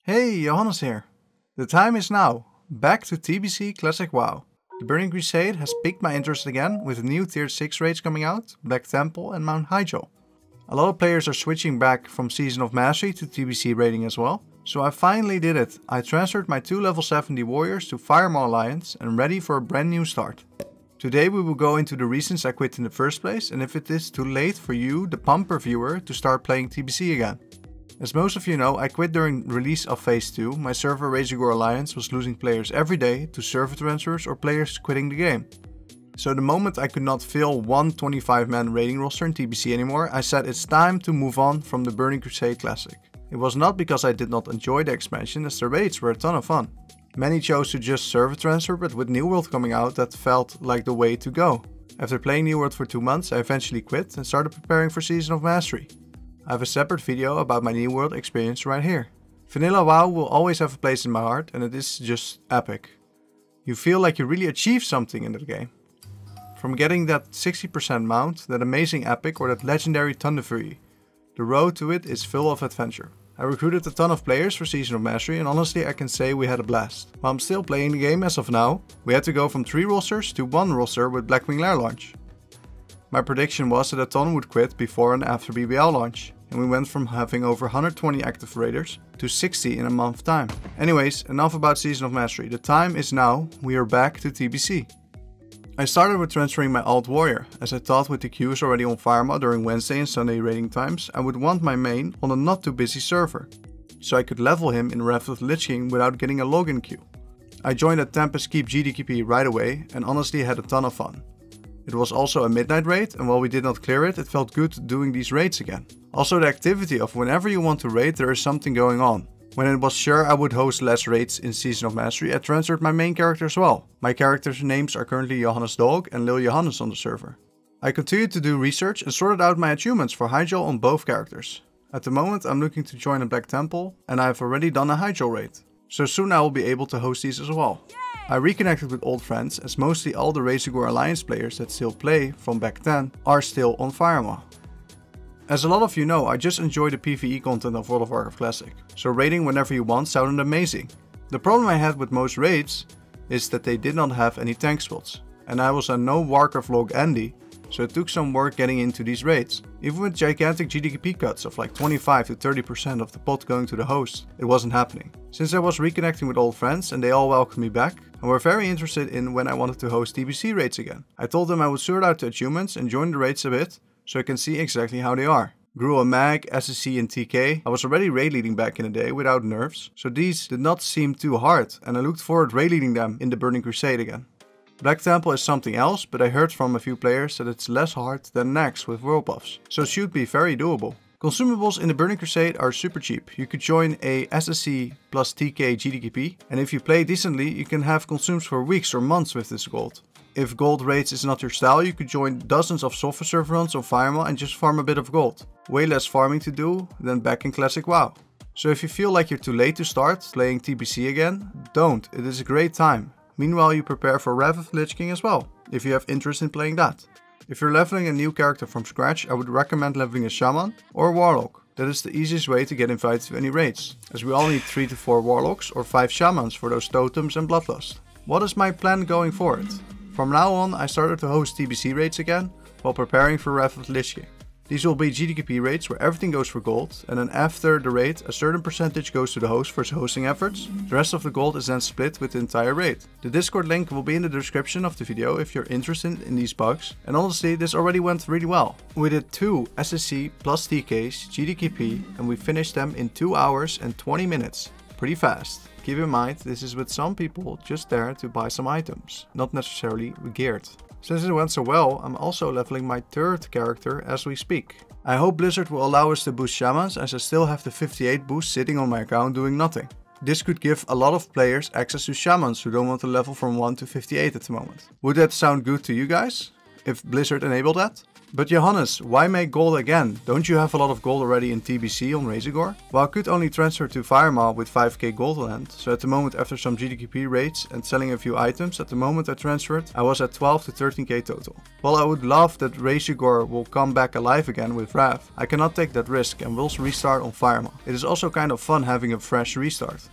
Hey, Johannes here. The time is now. Back to TBC Classic WoW. The Burning Crusade has piqued my interest again with new tier 6 raids coming out, Black Temple and Mount Hyjal. A lot of players are switching back from Season of Mastery to TBC raiding as well, so I finally did it. I transferred my 2 level 70 warriors to Firemaw Alliance and ready for a brand new start. Today we will go into the reasons I quit in the first place and if it is too late for you, the pumper viewer, to start playing TBC again. As most of you know, I quit during release of Phase 2, my server Razorgore Alliance was losing players every day to server transfers or players quitting the game. So the moment I could not fill one 25-man raiding roster in TBC anymore, I said it's time to move on from the Burning Crusade Classic. It was not because I did not enjoy the expansion, as the raids were a ton of fun. Many chose to just server transfer, but with New World coming out, that felt like the way to go. After playing New World for 2 months, I eventually quit and started preparing for Season of Mastery. I have a separate video about my New World experience right here. Vanilla WoW will always have a place in my heart and it is just epic. You feel like you really achieved something in the game. From getting that 60% mount, that amazing epic or that legendary Thunder Fury, the road to it is full of adventure. I recruited a ton of players for Season of Mastery and honestly I can say we had a blast. While I'm still playing the game as of now, we had to go from 3 rosters to 1 roster with Blackwing Lair launch. My prediction was that a ton would quit before and after BBL launch, and we went from having over 120 active raiders to 60 in a month's time. Anyways, enough about Season of Mastery, the time is now, we are back to TBC. I started with transferring my alt warrior, as I thought with the queues already on Firemaw during Wednesday and Sunday raiding times, I would want my main on a not too busy server, so I could level him in Wrath of the Lich King without getting a login queue. I joined at Tempest Keep GDKP right away and honestly had a ton of fun. It was also a midnight raid, and while we did not clear it, it felt good doing these raids again. Also the activity of whenever you want to raid there is something going on. When it was sure I would host less raids in Season of Mastery, I transferred my main character as well. My characters' names are currently Johannes Dog and Lil Johannes on the server. I continued to do research and sorted out my achievements for Hyjal on both characters. At the moment I'm looking to join a Black Temple and I have already done a Hyjal raid. So soon I will be able to host these as well. I reconnected with old friends as mostly all the Razorgore Alliance players that still play from back then are still on Firemaw. As a lot of you know, I just enjoy the PvE content of World of Warcraft Classic, so raiding whenever you want sounded amazing. The problem I had with most raids is that they did not have any tank spots, and I was a no Warcraft log Andy, so it took some work getting into these raids. Even with gigantic GDKP cuts of like 25 to 30% of the pot going to the host, it wasn't happening. Since I was reconnecting with old friends and they all welcomed me back, and were very interested in when I wanted to host TBC raids again. I told them I would sort out the achievements and join the raids a bit, so I can see exactly how they are. Grew a mag, SSC and TK. I was already raid leading back in the day without nerfs, so these did not seem too hard and I looked forward raid leading them in the Burning Crusade again. Black Temple is something else, but I heard from a few players that it's less hard than Nax with world buffs, so it should be very doable. Consumables in the Burning Crusade are super cheap. You could join a SSC plus TK GDKP, and if you play decently you can have consumes for weeks or months with this gold. If gold raids is not your style, you could join dozens of software server runs on Firemaw and just farm a bit of gold. Way less farming to do than back in Classic WoW. So if you feel like you're too late to start playing TBC again, don't, it is a great time. Meanwhile you prepare for Wrath of the Lich King as well, if you have interest in playing that. If you're leveling a new character from scratch, I would recommend leveling a Shaman or a Warlock. That is the easiest way to get invited to any raids, as we all need 3 to 4 Warlocks or 5 Shamans for those totems and bloodlust. What is my plan going forward? From now on I started to host TBC raids again, while preparing for Wrath of the Lich King. These will be GDKP raids where everything goes for gold, and then after the raid a certain percentage goes to the host for his hosting efforts. The rest of the gold is then split with the entire raid. The Discord link will be in the description of the video if you're interested in these bugs, and honestly this already went really well. We did 2 SSC plus TKs GDKP and we finished them in 2 hours and 20 minutes. Pretty fast. Keep in mind this is with some people just there to buy some items, not necessarily geared. Since it went so well, I'm also leveling my 3rd character as we speak. I hope Blizzard will allow us to boost Shamans, as I still have the 58 boost sitting on my account doing nothing. This could give a lot of players access to Shamans who don't want to level from 1 to 58 at the moment. Would that sound good to you guys? If Blizzard enabled that? But Johannes, why make gold again? Don't you have a lot of gold already in TBC on Razorgore? Well, I could only transfer to Firemaw with 5k gold on hand, so at the moment after some GDQP raids and selling a few items, at the moment I transferred, I was at 12 to 13k total. While I would love that Razorgore will come back alive again with Rav, I cannot take that risk and will restart on Firemaw. It is also kind of fun having a fresh restart.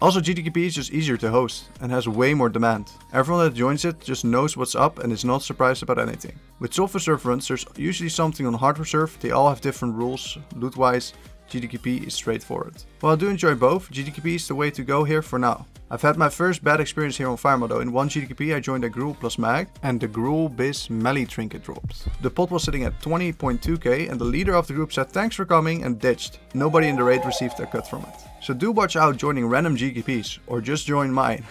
Also, GDQP is just easier to host and has way more demand. Everyone that joins it just knows what's up and is not surprised about anything. With software server runs, there's usually something on hardware serve, they all have different rules, loot wise. GDQP is straightforward. While I do enjoy both, GDQP is the way to go here for now. I've had my first bad experience here on Firemaw though. In one GDQP I joined a Gruul plus mag and the Gruul Biz melee trinket dropped. The pot was sitting at 20.2k and the leader of the group said thanks for coming and ditched. Nobody in the raid received a cut from it. So do watch out joining random GDQPs or just join mine.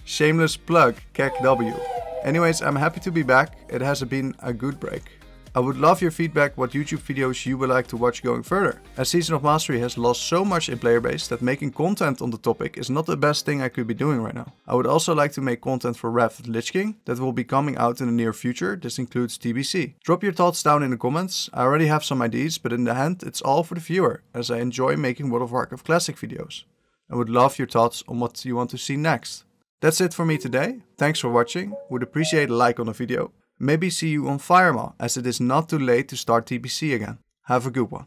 Shameless plug, KEKW. Anyways, I'm happy to be back. It has been a good break. I would love your feedback what YouTube videos you would like to watch going further. As Season of Mastery has lost so much in player base that making content on the topic is not the best thing I could be doing right now. I would also like to make content for Wrath of the Lich King that will be coming out in the near future. This includes TBC. Drop your thoughts down in the comments. I already have some ideas, but in the end it's all for the viewer, as I enjoy making World of Warcraft Classic videos. I would love your thoughts on what you want to see next. That's it for me today. Thanks for watching. Would appreciate a like on the video. Maybe see you on Firemaw, as it is not too late to start TBC again. Have a good one.